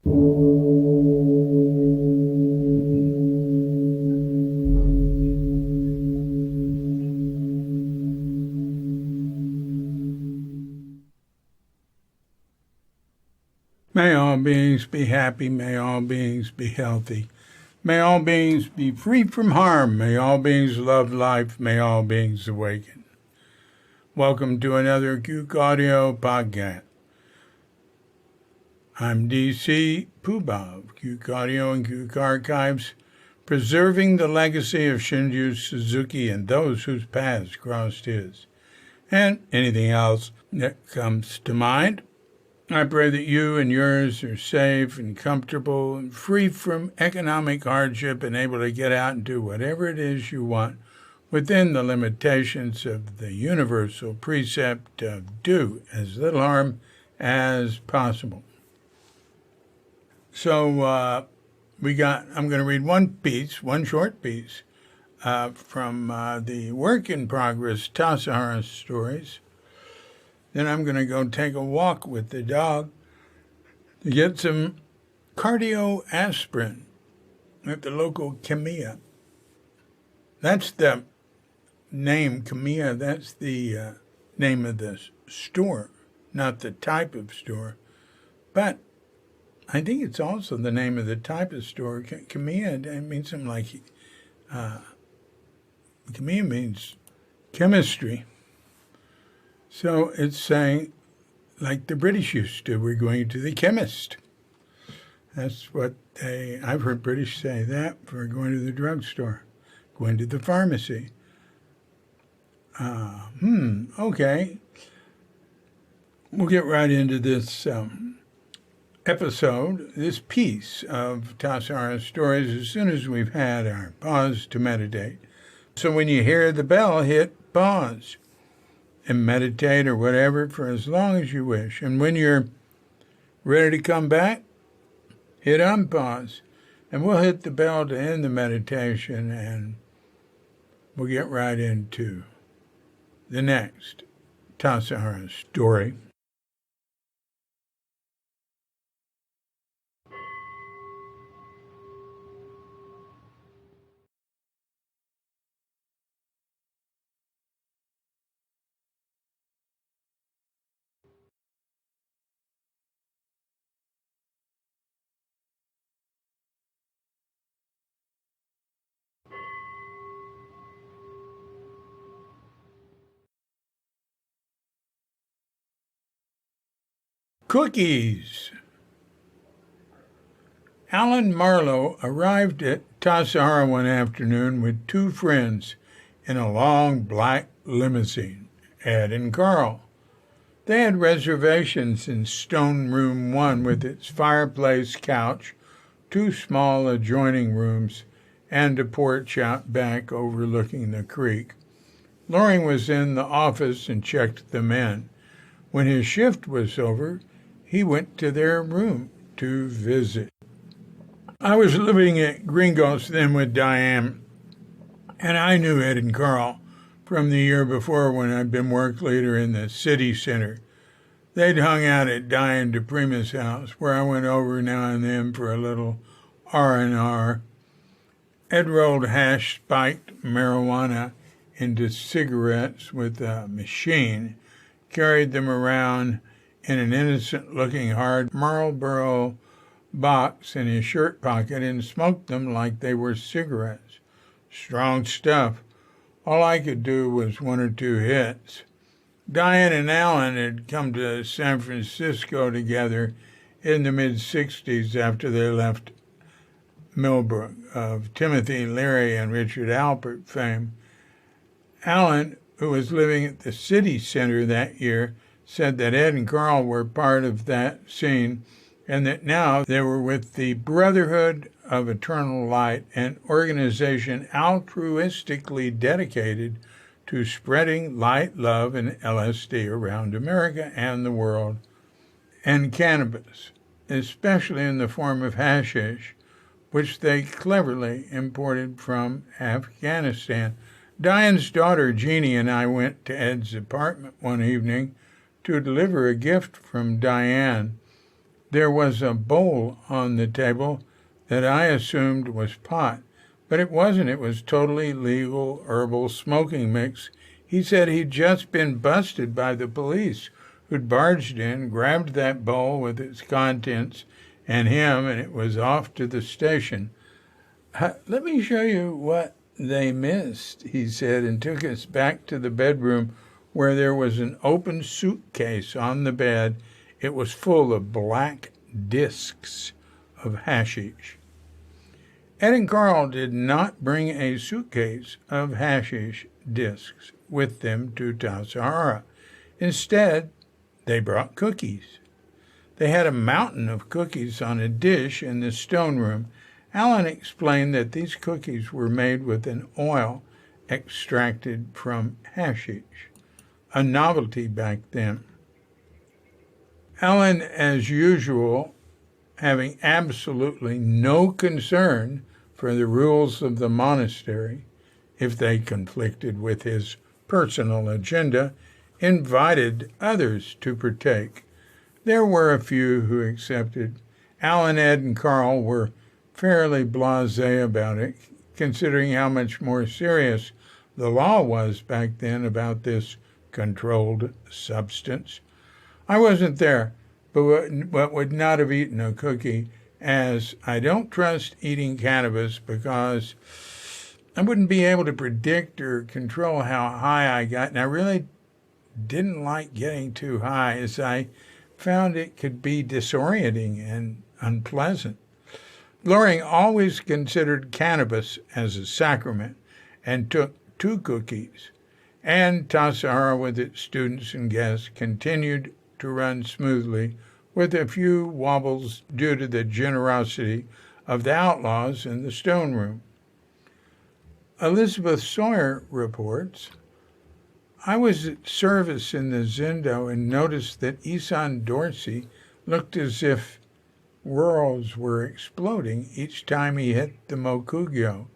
May all beings be happy. May all beings be healthy. May all beings be free from harm. May all beings love life. May all beings awaken. Welcome to another Gook Audio podcast. I'm DC Poobah of Gook Audio and Gook Archives, preserving the legacy of Shunryu Suzuki and those whose paths crossed his, and anything else that comes to mind. I pray that you and yours are safe and comfortable and free from economic hardship and able to get out and do whatever it is you want within the limitations of the universal precept of do as little harm as possible. So I'm going to read one short piece from the work in progress Tassajara Stories. Then I'm going to go take a walk with the dog to get some cardio aspirin at the local Kamiya. That's the name, Kamiya. That's the name of the store, not the type of store. But I think it's also the name of the type of store. Kamiya, it means something like, Kamiya means chemistry. So it's saying, like the British used to, we're going to the chemist. That's what I've heard British say that for going to the drugstore, going to the pharmacy. Okay. We'll get right into this episode, this piece of Tassajara Stories, as soon as we've had our pause to meditate. So when you hear the bell, hit pause and meditate or whatever for as long as you wish. And when you're ready to come back, hit unpause. And we'll hit the bell to end the meditation, and we'll get right into the next Tassajara story. Cookies. Alan Marlowe arrived at Tassajara one afternoon with two friends in a long black limousine, Ed and Carl. They had reservations in Stone Room 1 with its fireplace couch, two small adjoining rooms, and a porch out back overlooking the creek. Loring was in the office and checked them in. When his shift was over, he went to their room to visit. I was living at Gringos then with Diane, and I knew Ed and Carl from the year before when I'd been work leader in the city center. They'd hung out at Diane DePrima's house, where I went over now and then for a little R&R. Ed rolled hash-spiked marijuana into cigarettes with a machine, carried them around in an innocent-looking hard Marlboro box in his shirt pocket, and smoked them like they were cigarettes. Strong stuff. All I could do was one or two hits. Diane and Alan had come to San Francisco together in the mid-'60s after they left Millbrook, of Timothy Leary and Richard Alpert fame. Alan, who was living at the city center that year, said that Ed and Carl were part of that scene and that now they were with the Brotherhood of Eternal Light, an organization altruistically dedicated to spreading light, love, and LSD around America and the world, and cannabis, especially in the form of hashish, which they cleverly imported from Afghanistan. Diane's daughter, Jeannie, and I went to Ed's apartment one evening to deliver a gift from Diane. There was a bowl on the table that I assumed was pot, but it wasn't. It was totally legal herbal smoking mix. He said he'd just been busted by the police, who'd barged in, grabbed that bowl with its contents and him, and it was off to the station. Let me show you what they missed, he said, and took us back to the bedroom where there was an open suitcase on the bed. It was full of black discs of hashish. Ed and Carl did not bring a suitcase of hashish discs with them to Tassajara. Instead, they brought cookies. They had a mountain of cookies on a dish in the stone room. Alan explained that these cookies were made with an oil extracted from hashish, a novelty back then. Alan, as usual, having absolutely no concern for the rules of the monastery, if they conflicted with his personal agenda, invited others to partake. There were a few who accepted. Alan, Ed, and Carl were fairly blasé about it, considering how much more serious the law was back then about this controlled substance. I wasn't there, but would not have eaten a cookie, as I don't trust eating cannabis because I wouldn't be able to predict or control how high I got, and I really didn't like getting too high, as I found it could be disorienting and unpleasant. Loring always considered cannabis as a sacrament and took 2 cookies, and Tassajara with its students and guests continued to run smoothly, with a few wobbles due to the generosity of the outlaws in the stone room. Elizabeth Sawyer reports, I was at service in the Zendo and noticed that Isan Dorsey looked as if worlds were exploding each time he hit the Mokugyo.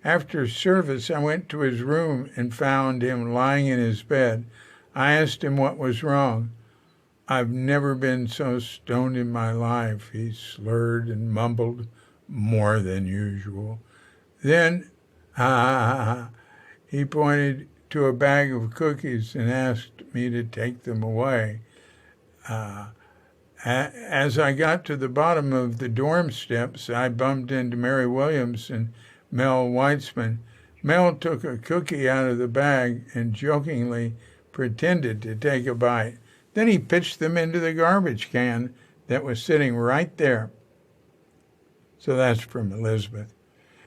After service, I went to his room and found him lying in his bed. I asked him what was wrong. I've never been so stoned in my life, he slurred and mumbled more than usual. Then, he pointed to a bag of cookies and asked me to take them away. As I got to the bottom of the dorm steps, I bumped into Mary Williams and Mel Weitzman. Mel took a cookie out of the bag and jokingly pretended to take a bite. Then he pitched them into the garbage can that was sitting right there. So that's from Elizabeth.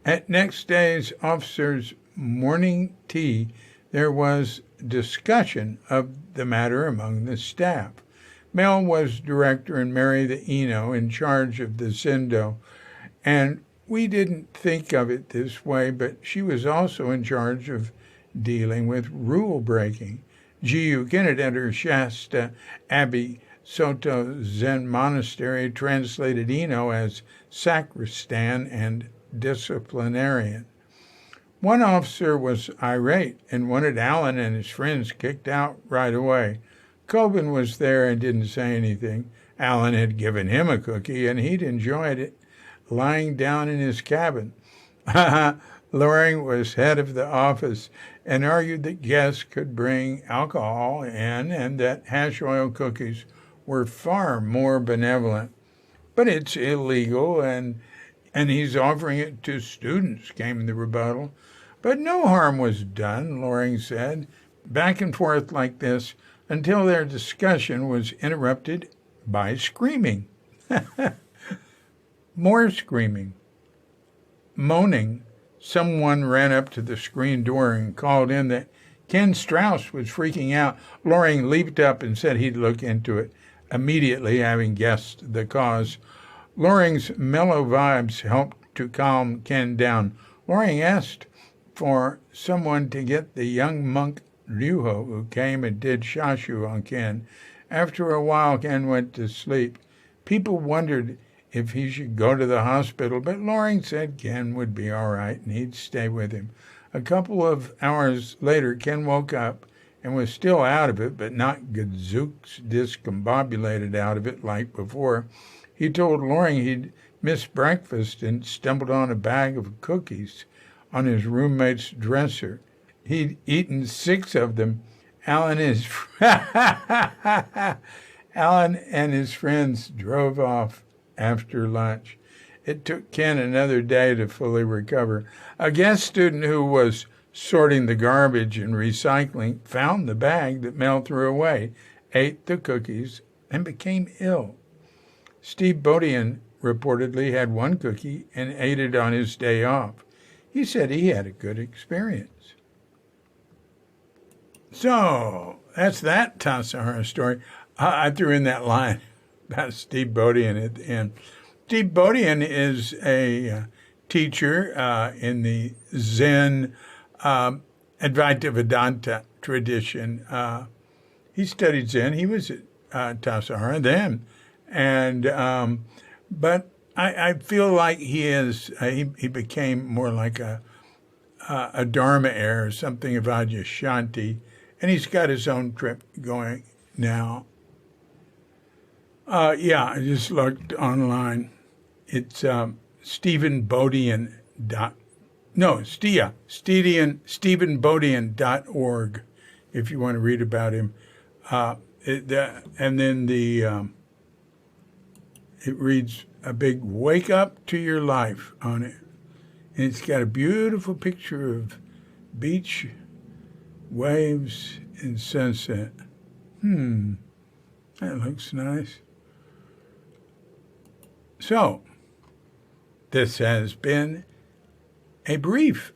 At next day's officers' morning tea, there was discussion of the matter among the staff. Mel was director and Mary the Eno in charge of the Zendo, and we didn't think of it this way, but she was also in charge of dealing with rule breaking. G.U. Kennett at her Shasta Abbey Soto Zen Monastery translated Eno as sacristan and disciplinarian. One officer was irate and wanted Alan and his friends kicked out right away. Coben was there and didn't say anything. Alan had given him a cookie, and he'd enjoyed it, lying down in his cabin. Loring was head of the office and argued that guests could bring alcohol in and that hash oil cookies were far more benevolent. But it's illegal, and he's offering it to students, came the rebuttal. But no harm was done, Loring said, back and forth like this, until their discussion was interrupted by screaming. More screaming. Moaning, someone ran up to the screen door and called in that Ken Strauss was freaking out. Loring leaped up and said he'd look into it, immediately having guessed the cause. Loring's mellow vibes helped to calm Ken down. Loring asked for someone to get the young monk Ryuho, who came and did shashu on Ken. After a while, Ken went to sleep. People wondered if he should go to the hospital, but Loring said Ken would be all right and he'd stay with him. A couple of hours later, Ken woke up and was still out of it, but not gadzooks discombobulated out of it like before. He told Loring he'd missed breakfast and stumbled on a bag of cookies on his roommate's dresser. He'd eaten 6 of them. Alan and his friends drove off after lunch. It took Ken another day to fully recover. A guest student who was sorting the garbage and recycling found the bag that Mel threw away, ate the cookies, and became ill. Steve Bodian reportedly had 1 cookie and ate it on his day off. He said he had a good experience. So, that's that Tassajara story. I threw in that line about Steve Bodian at the end. Steve Bodian is a teacher in the Zen Advaita Vedanta tradition. He studied Zen. He was at Tassajara then. And but I feel like he became more like a Dharma heir, something of Adyashanti, and he's got his own trip going now. Yeah, I just looked online. It's StephenBodian.org if you want to read about him. And then it reads a big "Wake Up to Your Life" on it. And it's got a beautiful picture of beach, waves, and sunset. That looks nice. So, this has been a brief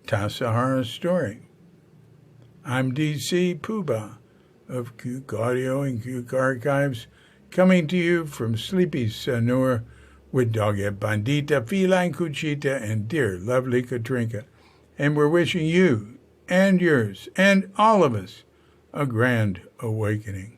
Tassajara story. I'm DC Puba of Cuke Audio and Cuke Archives, coming to you from sleepy Sanur with Doggy Bandita, Feline Cuchita, and dear lovely Katrinka. And we're wishing you and yours and all of us a grand awakening.